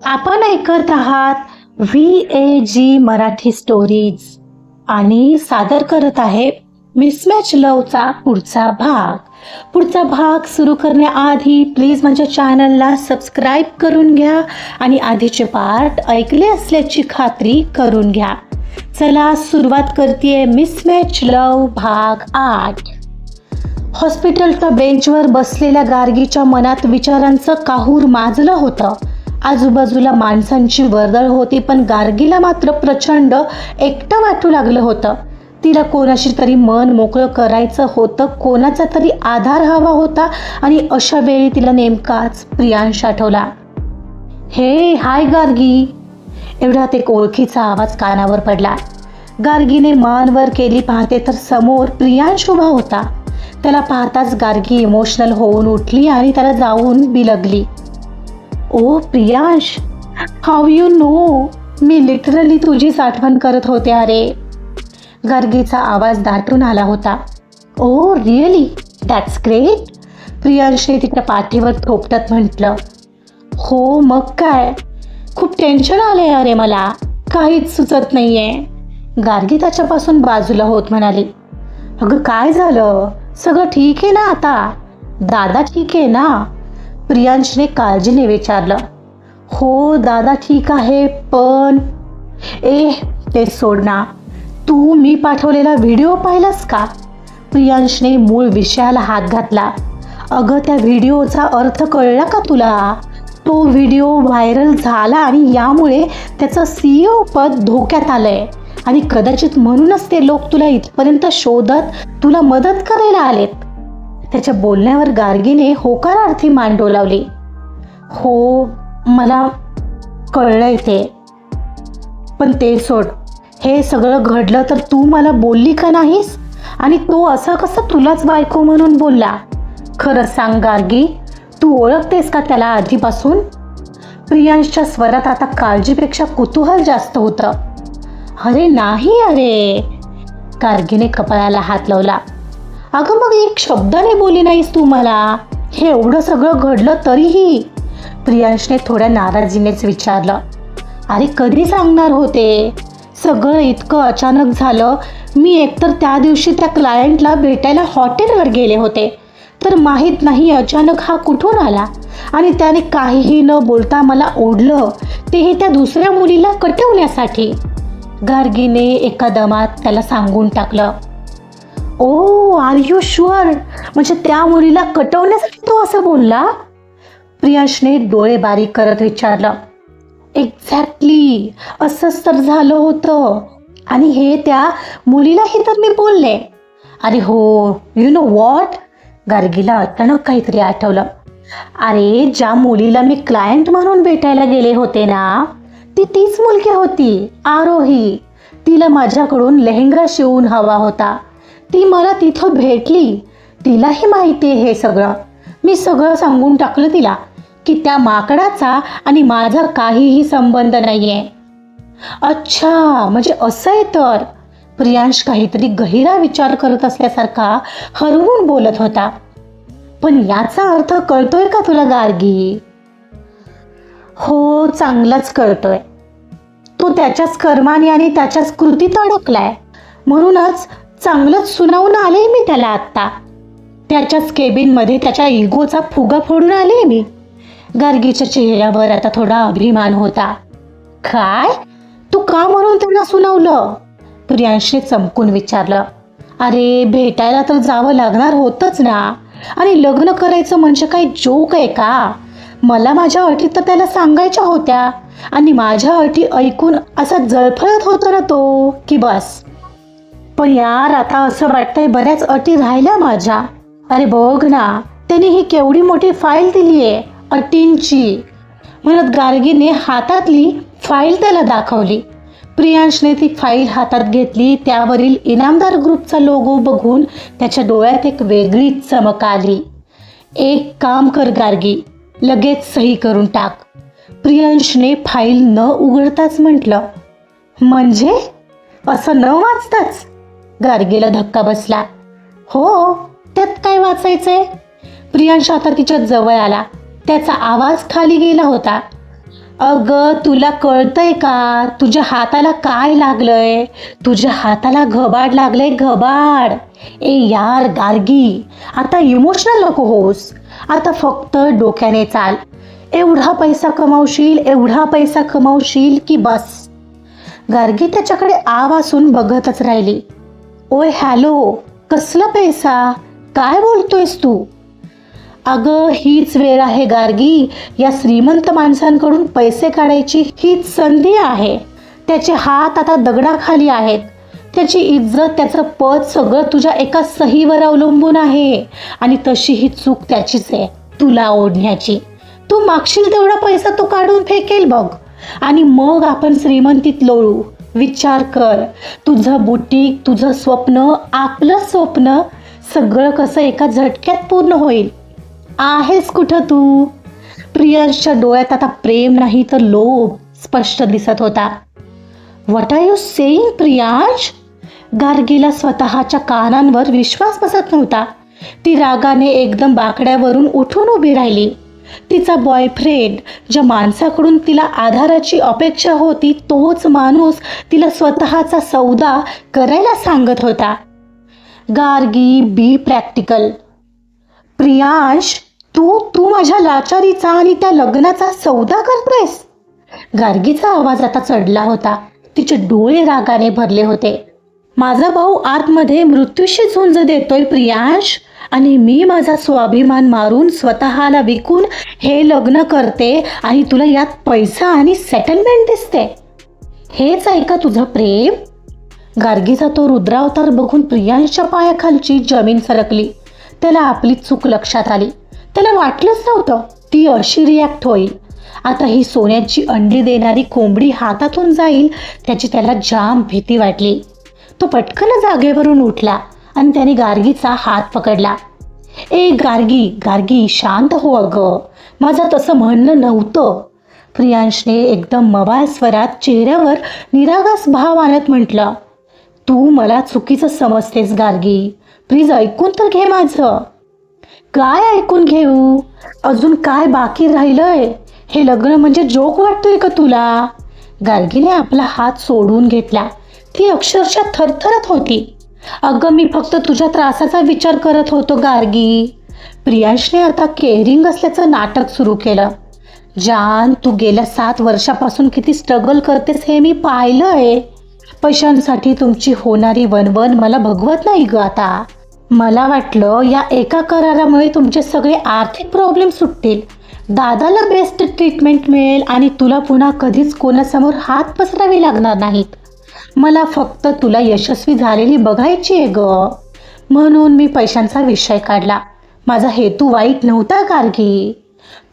आपण ऐकत आहात VAG मराठी स्टोरीज आणि सादर करत आहे मिसमॅच लवचा पुढचा भाग सुरू करण्याआधी प्लीज माझ्या चॅनलला सबस्क्राईब करून घ्या आणि आधीचे पार्ट ऐकले असल्याची खात्री करून घ्या. चला सुरुवात करते मिसमॅच लव भाग 8. हॉस्पिटलच्या बेंचवर बसलेल्या गार्गीच्या मनात विचारांचं काहूर माजलं होतं. आजूबाजूला माणसांची वर्दळ होती, पण गार्गीला मात्र प्रचंड एकटं वाटू लागलं होतं. तिला कोणाशी तरी मन मोकळं करायचं होतं, कोणाचा तरी आधार हवा होता आणि अशा वेळी तिला नेमकाच प्रियांश आठवला. हे हाय गार्गी, एवढ्यात एक ओळखीचा आवाज कानावर पडला. गार्गीने मान वर केली पाहते तर समोर प्रियांश उभा होता. त्याला पाहताच गार्गी इमोशनल होऊन उठली आणि त्याला जाऊन बिलगली. Oh Priyansh, how you know, मी लिटरली तुझीच आठवण करत होते अरे. गार्गीचा आवाज दाटून आला होता. ओ रिअली, दॅट्स ग्रेट, प्रियांशने तिच्या पाठीवर थोपटत म्हटलं. हो मग काय, खूप टेन्शन आलंय अरे मला, काहीच सुचत नाहीये. गार्गी त्याच्यापासून बाजूला होत म्हणाली. अगं काय झालं, सगळं ठीक आहे ना आता, दादा ठीक आहे ना, प्रियांशने काळजीने विचारलं. हो दादा ठीक आहे, पण ते सोड ना, तू मी पाठवलेला व्हिडिओ पाहिलास का, प्रियांशने मूळ विषयाला हात घातला. अगं त्या व्हिडिओचा अर्थ कळला का तुला, तो व्हिडिओ व्हायरल झाला आणि यामुळे त्याचं CEO पद धोक्यात आलंय आणि कदाचित म्हणूनच ते लोक तुला इथपर्यंत शोधत तुला मदत करायला आलेत. त्याच्या बोलण्यावर गार्गीने होकारार्थी मान डोलावली. हो मला कळलंय ते, पण ते सोड, हे सगळं घडलं तर तू मला बोलली का नाहीस, आणि तो असं कसं तुलाच बायको म्हणून बोलला. खरं सांग गार्गी, तू ओळखतेस का त्याला आधीपासून. प्रियांशच्या स्वरात आता काळजीपेक्षा कुतूहल जास्त होतं. अरे नाही अरे, गार्गीने कपाळाला हात लावला. अगं मग एक शब्दाने बोलली नाहीस तू मला, हे एवढं सगळं घडलं तरीही, प्रियांशने थोड्या नाराजीनेच विचारलं. अरे कधी सांगणार होते, सगळं इतकं अचानक झालं. मी एकतर त्या दिवशी त्या क्लायंटला भेटायला हॉटेलवर गेले होते, तर माहीत नाही अचानक हा कुठून आला आणि त्याने काहीही न बोलता मला ओढलं, तेही त्या दुसऱ्या मुलीला कटवण्यासाठी. गार्गीने एका दमात त्याला सांगून टाकलं. ओ आर यू शुअर, म्हणजे त्या मुलीला कटवण्यासाठी तो असं बोलला, प्रियांशने डोळे बारीक करत विचारलं. एक्झॅक्टली असंच तर झालं होतं, आणि हे त्या मुलीलाही तर मी बोलले. अरे हो, यू नो व्हॉट, गार्गीला अचानक काहीतरी आठवलं. अरे ज्या मुलीला मी क्लायंट म्हणून भेटायला गेले होते ना, ती तीच मुलगी होती, आरोही. तिला माझ्याकडून लेहेंगा शिवून हवा होता. ती मला तिथं भेटली, तिलाही माहिती आहे हे सगळं. मी सगळं सांगून टाकलं तिला की त्या माकडाचा आणि माझा काहीही संबंध नाहीये. अच्छा, म्हणजे असं आहे तर, प्रियांश काहीतरी गहिरा विचार करत असल्यासारखा हरवून बोलत होता. पण याचा अर्थ कळतोय का तुला गार्गी. हो चांगलाच कळतोय. तो त्याच्याच कर्माने आणि त्याच्याच कृतीत अडकलाय, म्हणूनच चांगलंच सुनावून आले मी त्याला आत्ता. त्याच्याच केबिनमध्ये त्याच्या इगोचा फुगा फोडून आले मी. गार्गीच्या चेहऱ्यावर आता थोडा अभिमान होता. काय, तू का म्हणून त्याला सुनावलं, प्रियांशने चमकून विचारलं. अरे भेटायला तर जावं लागणार होतंच ना, आणि लग्न करायचं म्हणजे काही जोक आहे का. मला माझ्या अटी तर त्याला सांगायच्या होत्या, आणि माझ्या अटी ऐकून असा जळफळत होता ना तो की बस. पण यार आता असं वाटतंय बऱ्याच अटी राहिल्या माझ्या. अरे बघ ना, त्याने ही केवढी मोठी फाईल दिली आहे अटींची, म्हणत गार्गीने हातातली फाईल त्याला दाखवली. प्रियांशने ती फाईल हातात घेतली. त्यावरील इनामदार ग्रुपचा लोगो बघून त्याच्या डोळ्यात एक वेगळीच चमक आली. एक काम कर गार्गी, लगेच सही करून टाक, प्रियांशने फाईल न उघडताच म्हटलं. म्हणजे असं न वाचताच, गार्गीला धक्का बसला. हो, त्यात काय वाचायचंय. प्रियांश आता तिच्या जवळ आला. त्याचा आवाज खाली गेला होता. अगं तुला कळतंय का तुझ्या हाताला काय लागलंय? तुझ्या हाताला घबाड लागलंय, घबाड. ए यार गार्गी, आता इमोशनल नको होस. आता फक्त डोक्याने चाल. एवढा पैसा कमावशील, एवढा पैसा कमावशील की बस. गार्गी त्याच्याकडे आवासून बघतच राहिली. ओय हॅलो, कसला पैसा? काय बोलतोयस तू? अगं हीच वेळ आहे गार्गी, या श्रीमंत माणसांकडून पैसे काढायची हीच संधी आहे. त्याचे हात आता दगडाखाली आहेत. त्याची इज्जत, त्याचं पद सगळं तुझ्या एका सहीवर अवलंबून आहे. आणि तशी ही चूक त्याचीच आहे, तुला ओढण्याची. तू मागशील तेवढा पैसा तो काढून फेकेल बघ, आणि मग आपण श्रीमंतीत लोळू. विचार कर, तुझं बुटीक, तुझं स्वप्न, आपलं स्वप्न सगळं कसं एका झटक्यात पूर्ण होईल. आहेस कुठं तू? प्रियांशच्या डोळ्यात आता प्रेम नाही तर लोभ स्पष्ट दिसत होता. What are you saying Priyansh? गार्गीला स्वतःच्या कानांवर विश्वास बसत नव्हता. ती रागाने एकदम बाकड्यावरून उठून उभी राहिली. तिचा बॉयफ्रेंड, ज्या माणसाकडून तिला आधाराची अपेक्षा होती, तोच माणूस तिला स्वतःचा सौदा करायला सांगत होता. Gargi, be practical. प्रियांश, तू माझ्या लाचारीचा आणि त्या लग्नाचा सौदा करतोयस? गार्गीचा आवाज आता चढला होता. तिचे डोळे रागाने भरले होते. माझा भाऊ आतमध्ये मृत्यूशी झुंज देतोय प्रियांश, आणि मी माझा स्वाभिमान मारून स्वतःला विकून हे लग्न करते, आणि तुला यात पैसा आणि सेटलमेंट दिसते. हेच आहे का तुझं प्रेम? गार्गीचा तो रुद्रावतार बघून प्रियांशच्या पायाखालची जमीन सरकली. त्याला आपली चूक लक्षात आली. त्याला वाटलंच नव्हतं ती अशी रिॲक्ट होईल. आता ही सोन्याची अंडी देणारी कोंबडी हातातून जाईल त्याची त्याला जाम भीती वाटली. तो पटकन जागेवरून उठला आणि त्याने गार्गीचा हात पकडला. ए गार्गी, शांत हो अगं, माझं तसं म्हणणं नव्हतं. प्रियांशने एकदम मवाळ स्वरात चेहऱ्यावर निरागस भाव आणत म्हटलं. तू मला चुकीचं समजतेस गार्गी, प्लीज ऐकून तर घे माझं. काय ऐकून घेऊ? अजून काय बाकी राहिलंय? हे लग्न म्हणजे जोक वाटतोय का तुला? गार्गीने आपला हात सोडून घेतला. ती अक्षरशः थरथरत होती. अगं मी फक्त तुझ्या त्रासाचा विचार करत होतो गार्गी. प्रियांशने आता केअरिंग असल्याचं नाटक सुरू केलं. जान, तू गेल्या 7 वर्षापासून किती स्ट्रगल करतेस हे मी पाहिलंय. पैशांसाठी तुमची होणारी वणवण मला भगवत नाही ग आता. मला वाटलं या एका करारामुळे तुमचे सगळे आर्थिक प्रॉब्लेम सुटतील, दादाला बेस्ट ट्रीटमेंट मिळेल आणि तुला पुन्हा कधीच कोणासमोर हात पसरावे लागणार नाहीत. मला फक्त तुला यशस्वी झालेली बघायची आहे ग, म्हणून मी पैशांचा विषय काढला. माझा हेतू वाईट नव्हता गार्गी.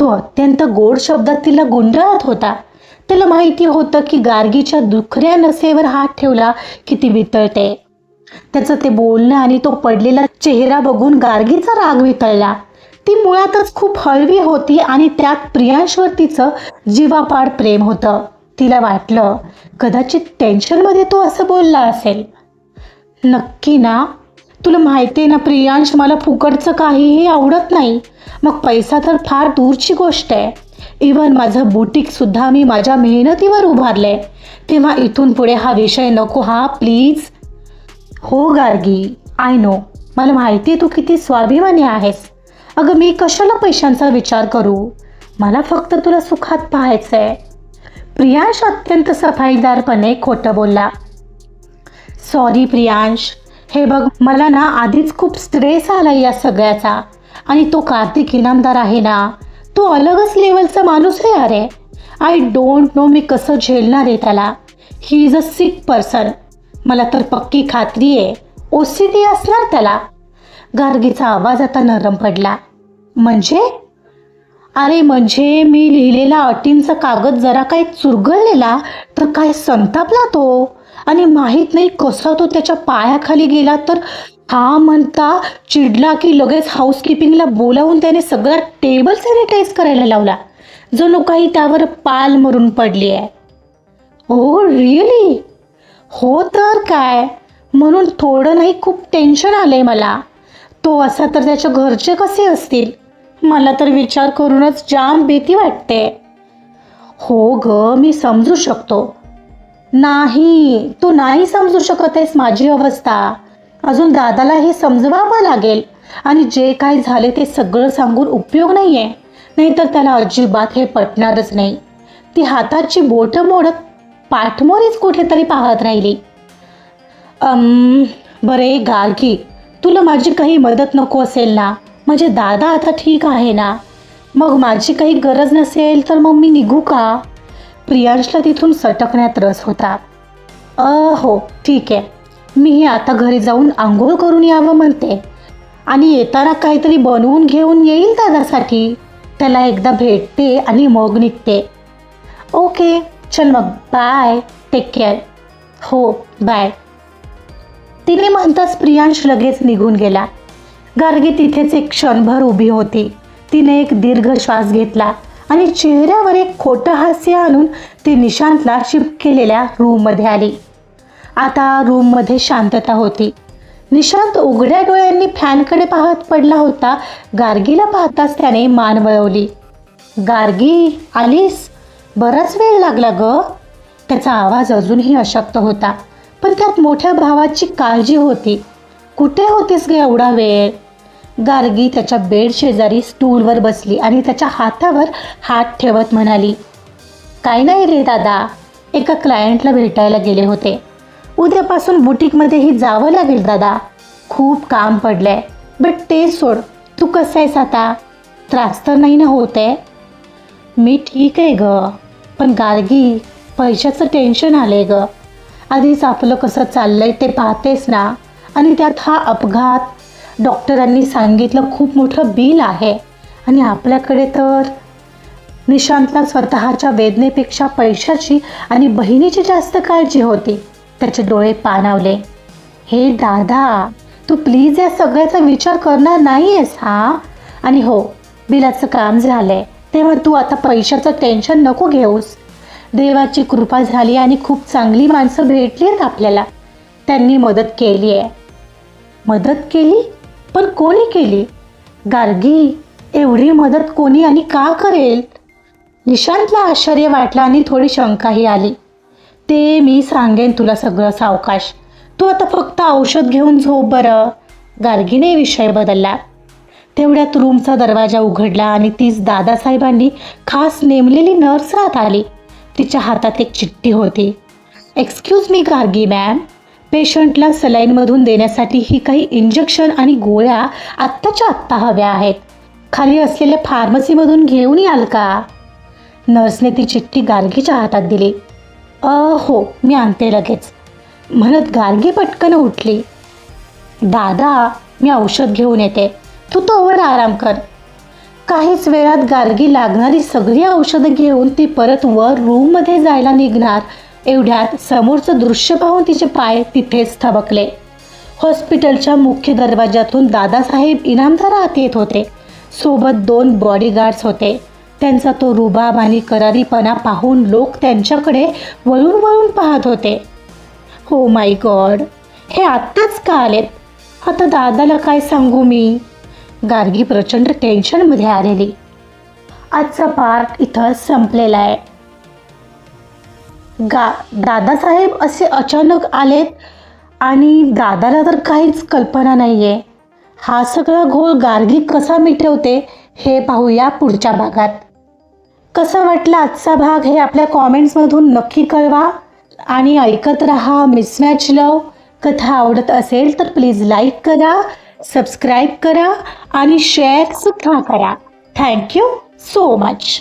तो अत्यंत गोड शब्दात तिला गुंडाळत होता. त्याला माहिती होतं की गार्गीच्या दुखऱ्या नसेवर हात ठेवला की ती वितळते. त्याचं ते बोलणं आणि तो पडलेला चेहरा बघून गार्गीचा राग वितळला. ती मुळातच खूप हळवी होती आणि त्यात प्रियांशवर तिचं जीवापाड प्रेम होतं. तिला वाटलं कदाचित टेन्शनमध्ये तो असं बोलला असेल. नक्की ना? तुला माहिती आहे ना प्रियांश, मला फुकटचं काहीही आवडत नाही. मग पैसा तर फार दूरची गोष्ट आहे. इव्हन माझं बुटीकसुद्धा मी माझ्या मेहनतीवर उभारले. तेव्हा इथून पुढे हा विषय नको हा, प्लीज. हो गार्गी, आय नो, मला माहिती तू किती स्वाभिमानी आहेस. अगं मी कशाला पैशांचा विचार करू? मला फक्त तुला सुखात पाहायचं आहे. प्रियांश अत्यंत सफाईदारपणे खोटं बोलला. सॉरी प्रियांश, हे बघ मला ना आधीच खूप स्ट्रेस आला या सगळ्याचा. आणि तो कार्तिक इनामदार आहे ना, तो अलगच लेवलचा माणूस आहे. अरे आय डोंट नो मी कसं झेलणार आहे त्याला. He is a six person. मला तर पक्की खात्री आहे OCD असणार त्याला. गार्गीचा आवाज आता नरम पडला. म्हणजे? अरे म्हणजे मी लिहिलेला अटींचा कागद जरा काही चुरगळलेला तर काय संतापला तो, आणि माहीत नाही कसा तो त्याच्या पायाखाली गेला तर हा म्हणता चिडला की लगेच हाऊसकीपिंगला बोलावून त्याने सगळा टेबल सॅनिटाईज करायला लावला. जणू काही त्यावर पाल मरून पडली आहे. Oh really? हो तर काय, म्हणून थोडं नाही खूप टेन्शन आलंय मला. तो असा तर त्याच्या घरचे कसे असतील? मला तर विचार करूनच जाम भीती वाटते. हो ग, मी समजू शकतो. नाही, तू नाही समजू शकत आहेस माझी अवस्था. अजून दादाला हे समजवावं लागेल आणि जे काय झाले ते सगळं सांगून उपयोग नाही आहे. नाहीतर त्याला अजिबात हे पटणारच नाही. ती हाताची बोटं मोडत पाठमोरीच कुठेतरी पाहत राहिली. बरे गार्गी, तुला माझी काही मदत नको असेल ना? म्हणजे दादा आता ठीक आहे ना? मग माझी काही गरज नसेल तर मग मी निघू का? प्रियांशला तिथून सटकण्यात रस होता. हो ठीक आहे, मी आता घरी जाऊन आंघोळ करून यावं म्हणते आणि येताना काहीतरी बनवून घेऊन येईल दादासाठी. त्याला एकदा भेटते आणि मग निघते. ओके चल मग, बाय, टेक केअर. हो बाय. तिने म्हणताच प्रियांश लगेच निघून गेला. गार्गी तिथेच एक क्षणभर उभी होती. तिने एक दीर्घ श्वास घेतला आणि चेहऱ्यावर एक खोटं हास्य आणून ती निशांतला शिफ्ट केलेल्या रूममध्ये आली. आता रूममध्ये शांतता होती. निशांत उघड्या डोळ्यांनी फॅनकडे पाहत पडला होता. गार्गीला पाहताच त्याने मान वळवली. गार्गी, आलीस? बराच वेळ लागला ग. त्याचा आवाज अजूनही अशक्त होता, पण त्यात मोठ्या भावाची काळजी होती. कुठे होतीस ग एवढा वेळ? गार्गी त्याच्या बेड शेजारी स्टूलवर बसली आणि त्याच्या हातावर हात ठेवत म्हणाली, काही नाही रे दादा, एका क्लायंटला भेटायला गेले होते. उद्यापासून बुटीकमध्येही जावं लागेल दादा. खूप काम पडलंय. बट ते सोड, तू कसं आहेस आता? त्रास तर नाही ना होत आहे? मी ठीक आहे ग, पण गार्गी, पैशाचं टेन्शन आलंय ग. आधीच आपलं कसं चाललंय ते पाहतेस ना, आणि त्यात हा अपघात. डॉक्टरांनी सांगितलं खूप मोठं बिल आहे आणि आपल्याकडे तर. निशांतला स्वतःच्या वेदनेपेक्षा पैशाची आणि बहिणीची जास्त काळजी होती. त्याचे डोळे पाणावले. हे दादा, तू प्लीज या सगळ्याचा विचार करणार नाही आहेस हा? आणि हो, बिलाचं काम झालंय तेव्हा तू आता पैशाचं टेन्शन नको घेऊस. देवाची कृपा झाली आणि खूप चांगली माणसं भेटली आहेत आपल्याला. त्यांनी मदत केली आहे. मदत केली? पण कोणी केली? गार्गी, एवढी मदत कोणी आणि का करेल? निशांतला आश्चर्य वाटलं आणि थोडी शंकाही आली. ते मी सांगेन तुला सगळं सावकाश. तू आता फक्त औषध घेऊन झोप बरं. गार्गीने विषय बदलला. तेवढ्यात रूमचा दरवाजा उघडला आणि तीच दादासाहेबांनी खास नेमलेली नर्स आत आली. तिच्या हातात एक चिठ्ठी होती. एक्सक्यूज मी गार्गी मॅम, पेशंटला सलाईनमधून देण्यासाठी ही काही इंजेक्शन आणि गोळ्या आत्ताच्या आत्ता हव्या आहेत. खाली असलेल्या फार्मसीमधून घेऊन याल का? नर्सने ती चिठ्ठी गार्गीच्या हातात दिली. हो, मी आणते लगेच, म्हणत गार्गी पटकन उठली. दादा, मी औषध घेऊन येते, तू तोवर आराम कर. काहीच वेळात गार्गी लागणारी सगळी औषधं घेऊन ती परत वर रूममध्ये जायला निघणार. एवढ्यात समोरचं दृश्य पाहून तिचे पाय तिथेच थबकले. हॉस्पिटलच्या मुख्य दरवाजातून दादासाहेब इनामदार आत येत होते. सोबत 2 बॉडीगार्ड्स होते. त्यांचा तो रुबाब आणि करारीपणा पाहून लोक त्यांच्याकडे वळून वळून पाहत होते. हो माय गॉड, हे आत्ताच का आलेत? आता दादाला काय सांगू मी? गार्गी प्रचंड टेन्शनमध्ये आलेली. आजचा पार्ट इथं संपलेला आहे. दादासाहेब असे अचानक आलेत आणि दादाला तर काहीच कल्पना नाही आहे. हा सगळा घोळ गार्गी कसा मिटवते हे पाहूया पुढच्या भागात. कसा वाटला आजचा भाग हे आपल्या कॉमेंट्समधून नक्की कळवा आणि ऐकत रहा मिसमॅच लव. कथा आवडत असेल तर प्लीज लाईक करा, सबस्क्राईब करा आणि शेअर सुद्धा करा. Thank you so much.